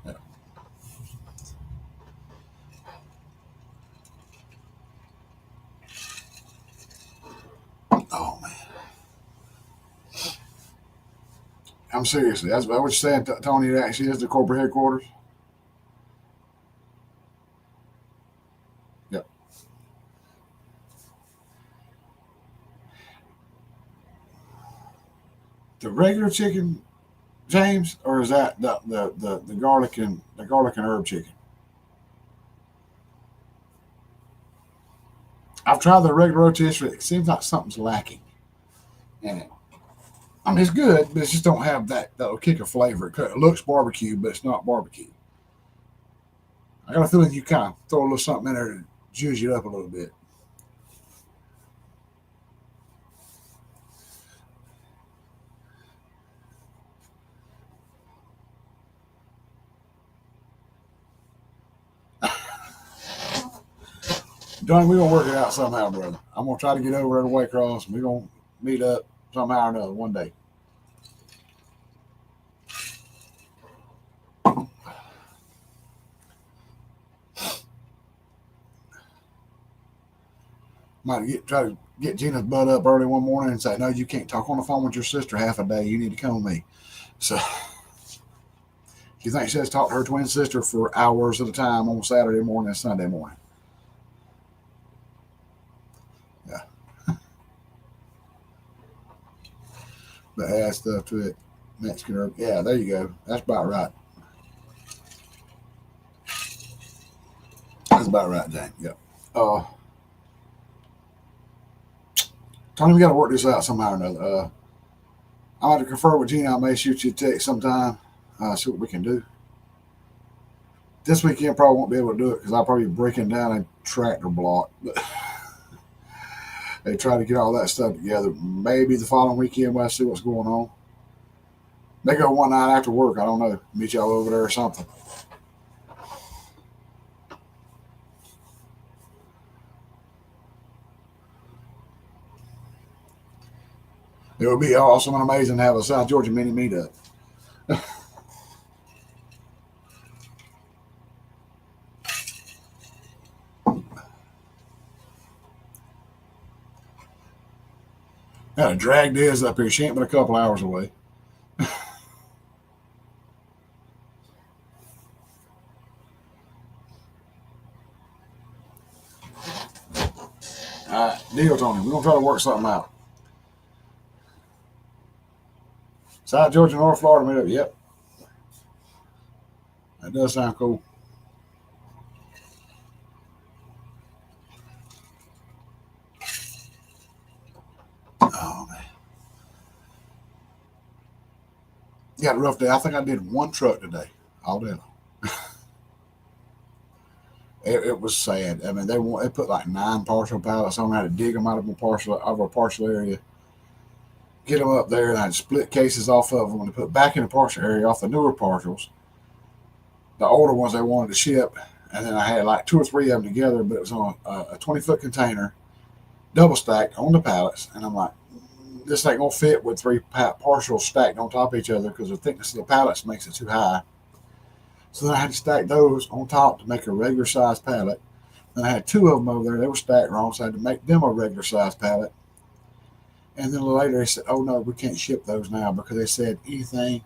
Yeah. Oh man, I'm seriously. That's what you're saying, Tony. It actually is the corporate headquarters. Yep. The regular chicken, James, or is that the garlic and herb chicken? I've tried the regular rotisserie. It seems like something's lacking in it. I mean, it's good, but it just don't have that kick of flavor. It looks barbecue, but it's not barbecue. I got a feeling you kind of throw a little something in there to juice it up a little bit. Donnie, we're gonna work it out somehow, brother. I'm gonna try to get over there to Waycross, and we're gonna meet up somehow or another one day. Try to get Gina's butt up early one morning and say, "No, you can't talk on the phone with your sister half a day. You need to come with me." So she thinks she has to talk to her twin sister for hours at a time on Saturday morning and Sunday morning. Yeah, but add stuff to it. Mexican herb. Yeah, there you go. That's about right. That's about right, Jane. Yep. Tony, we got to work this out somehow or another. I'll have to confer with Gina. I may shoot you a text sometime. See what we can do. This weekend probably won't be able to do it because I'll probably be breaking down a tractor block. But they try to get all that stuff together. Maybe the following weekend we'll see what's going on. They go one night after work. I don't know. Meet y'all over there or something. It would be awesome and amazing to have a South Georgia mini meetup. Got to drag this up here. She ain't but a couple hours away. All right, deal, Tony. We're gonna try to work something out. South Georgia, North Florida meetup. Yep, that does sound cool. Oh man, you got a rough day. I think I did one truck today, all day long. It was sad. I mean, they put like 9 partial pallets on. I had to dig them out of a partial area, get them up there, and I had to split cases off of them and put back in the partial area off the newer partials. The older ones they wanted to ship, and then I had like 2 or 3 of them together, but it was on a 20-foot container, double stacked on the pallets, and I'm like, this ain't gonna fit with 3 partials stacked on top of each other because the thickness of the pallets makes it too high. So then I had to stack those on top to make a regular size pallet. Then I had 2 of them over there. They were stacked wrong, so I had to make them a regular size pallet. And then later they said, "Oh no, we can't ship those now because they said anything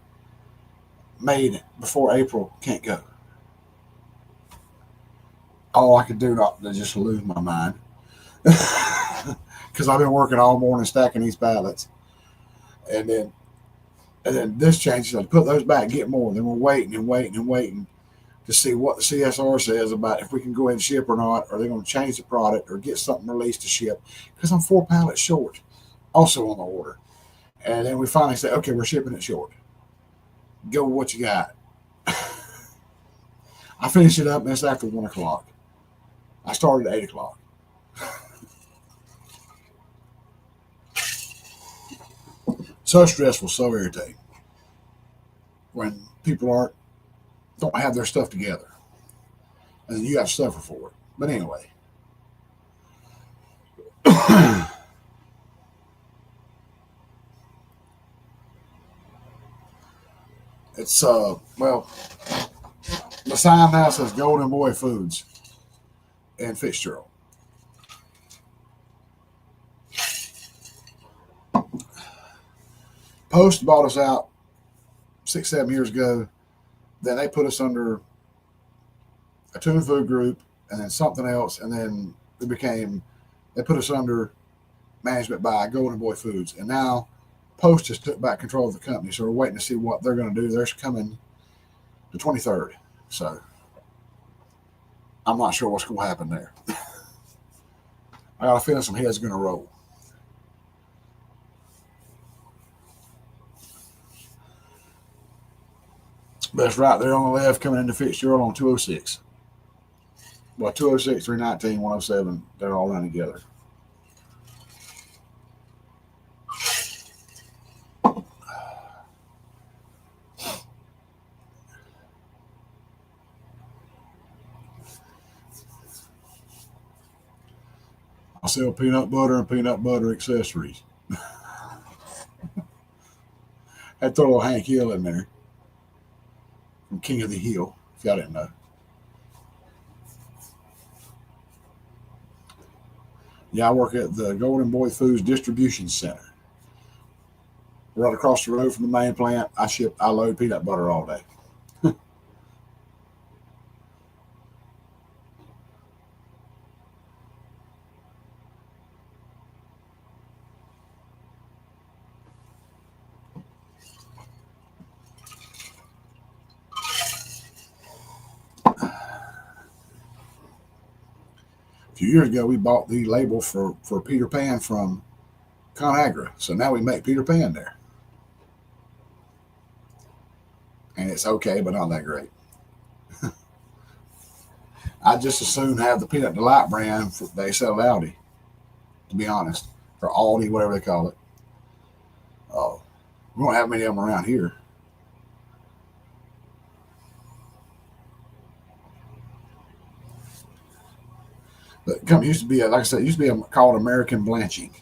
made before April can't go." All I could do not to just lose my mind because I've been working all morning stacking these pallets, and then this changes. I put those back, get more. Then we're waiting and waiting and waiting to see what the CSR says about if we can go ahead and ship or not. Are they going to change the product or get something released to ship? Because I'm 4 pallets short, also on the order. And then we finally say, okay, we're shipping it short. Go with what you got. I finished it up, and it's after 1 o'clock. I started at 8 o'clock. So stressful, so irritating when people don't have their stuff together, and then you got to suffer for it. But anyway, it's well, the sign now says Golden Boy Foods in Fitzgerald. Post bought us out 6, 7 years ago. Then they put us under a tuna food group and then something else, and then they put us under management by Golden Boy Foods, and now Post just took back control of the company, so we're waiting to see what they're going to do. They're coming the 23rd, so I'm not sure what's going to happen there. I got a feeling some heads are going to roll. But it's right there on the left coming into Fitzgerald on 206. Well, 206, 319, 107, they're all running together. I sell peanut butter and peanut butter accessories. I'd throw a little Hank Hill in there from King of the Hill, if y'all didn't know. Yeah, I work at the Golden Boy Foods Distribution Center. Right across the road from the main plant. I load peanut butter all day. A few years ago, we bought the label for Peter Pan from ConAgra. So now we make Peter Pan there. And it's okay, but not that great. I'd just as soon have the Peanut Delight brand they sell at Aldi, to be honest, or Aldi, whatever they call it. We don't have many of them around here. But the company used to be, like I said, it used to be called American Blanching.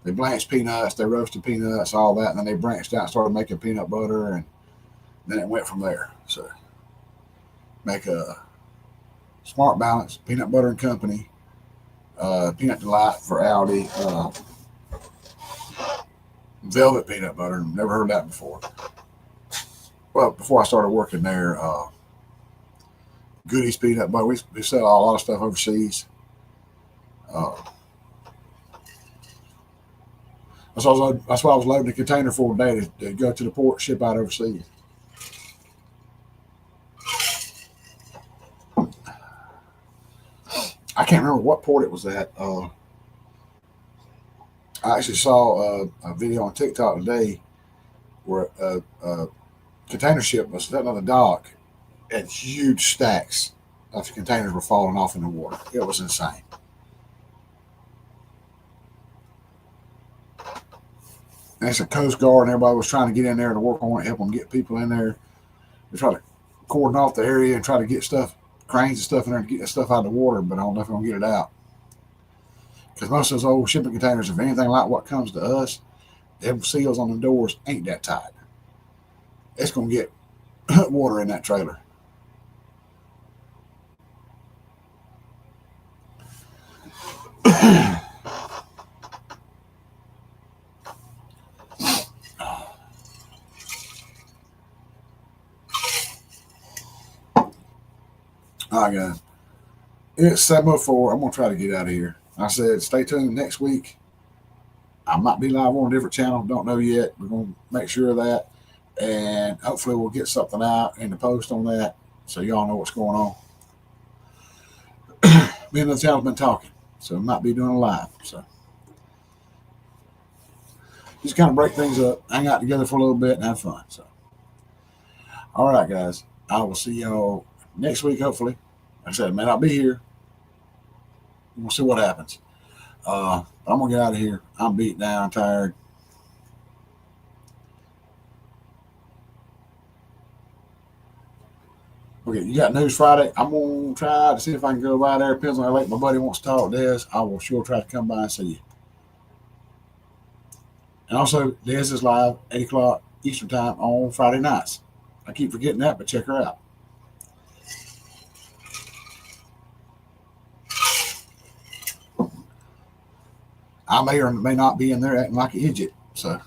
They blanched peanuts, they roasted peanuts, all that, and then they branched out and started making peanut butter, and then it went from there. So make a Smart Balance, Peanut Butter and Company, Peanut Delight for Aldi, Velvet Peanut Butter. Never heard that before. Well, before I started working there, Goodies Peanut Butter. We sell a lot of stuff overseas. That's what I was loading a container for today to go to the port, ship out overseas. I can't remember what port it was at. I actually saw a video on TikTok today where a container ship was sitting on the dock and huge stacks of the containers were falling off in the water. It was insane. And it's a Coast Guard, and everybody was trying to get in there to work on it, help them get people in there. They try to cordon off the area and try to get cranes and stuff in there to get that stuff out of the water, but I don't know if I'm going to get it out. Because most of those old shipping containers, if anything like what comes to us, them seals on the doors ain't that tight. It's going to get water in that trailer. All right, guys. It's 7:04. I'm going to try to get out of here. I said, stay tuned next week. I might be live on a different channel. Don't know yet. We're going to make sure of that. And hopefully we'll get something out in the post on that so y'all know what's going on. Me and the channel's been talking, so we might be doing a live. So just kind of break things up, hang out together for a little bit, and have fun. So, all right, guys. I will see y'all next week, hopefully. Like I said, I may not be here. We'll see what happens. But I'm going to get out of here. I'm beat down, tired. Okay, you got news Friday. I'm going to try to see if I can go by there. Depends on how late my buddy wants to talk, Des. I will sure try to come by and see you. And also, Des is live 8 o'clock Eastern Time on Friday nights. I keep forgetting that, but check her out. I may or may not be in there acting like an idiot. So,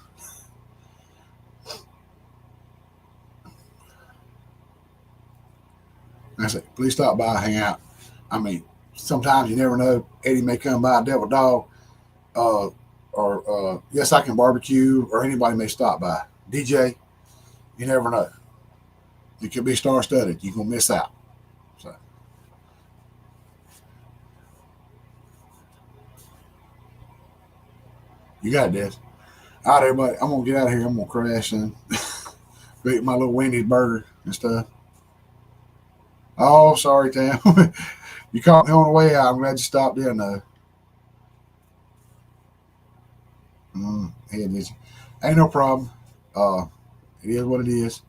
I said, please stop by, hang out. I mean, sometimes you never know. Eddie may come by, devil dog. or yes, I can barbecue, or anybody may stop by. DJ, you never know. It could be star studded. You're gonna miss out. So you got this. All right, everybody. I'm gonna get out of here. I'm gonna crash and eat my little Wendy's burger and stuff. Oh, sorry, Tam. You caught me on the way out. I'm glad you stopped in though. Hey, did you? Ain't no problem. Uh, it is what it is.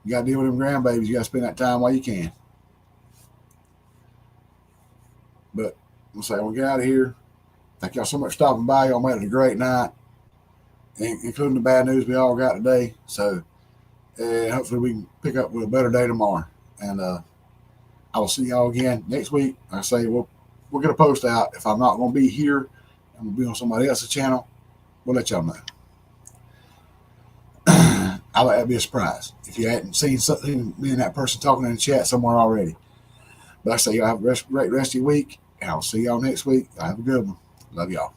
You got to deal with them grandbabies. You got to spend that time while you can. But I'm say we'll get out of here. Thank y'all so much for stopping by. Y'all made it a great night, including the bad news we all got today. So hopefully we can pick up with a better day tomorrow. And I will see y'all again next week. Like I say we'll get a post out. If I'm not going to be here, I'm going to be on somebody else's channel. We'll let y'all know. I'll let that be a surprise if you hadn't seen something, me and that person talking in the chat somewhere already. But I say y'all have a great rest of your week, and I'll see y'all next week. Have a good one. Love y'all.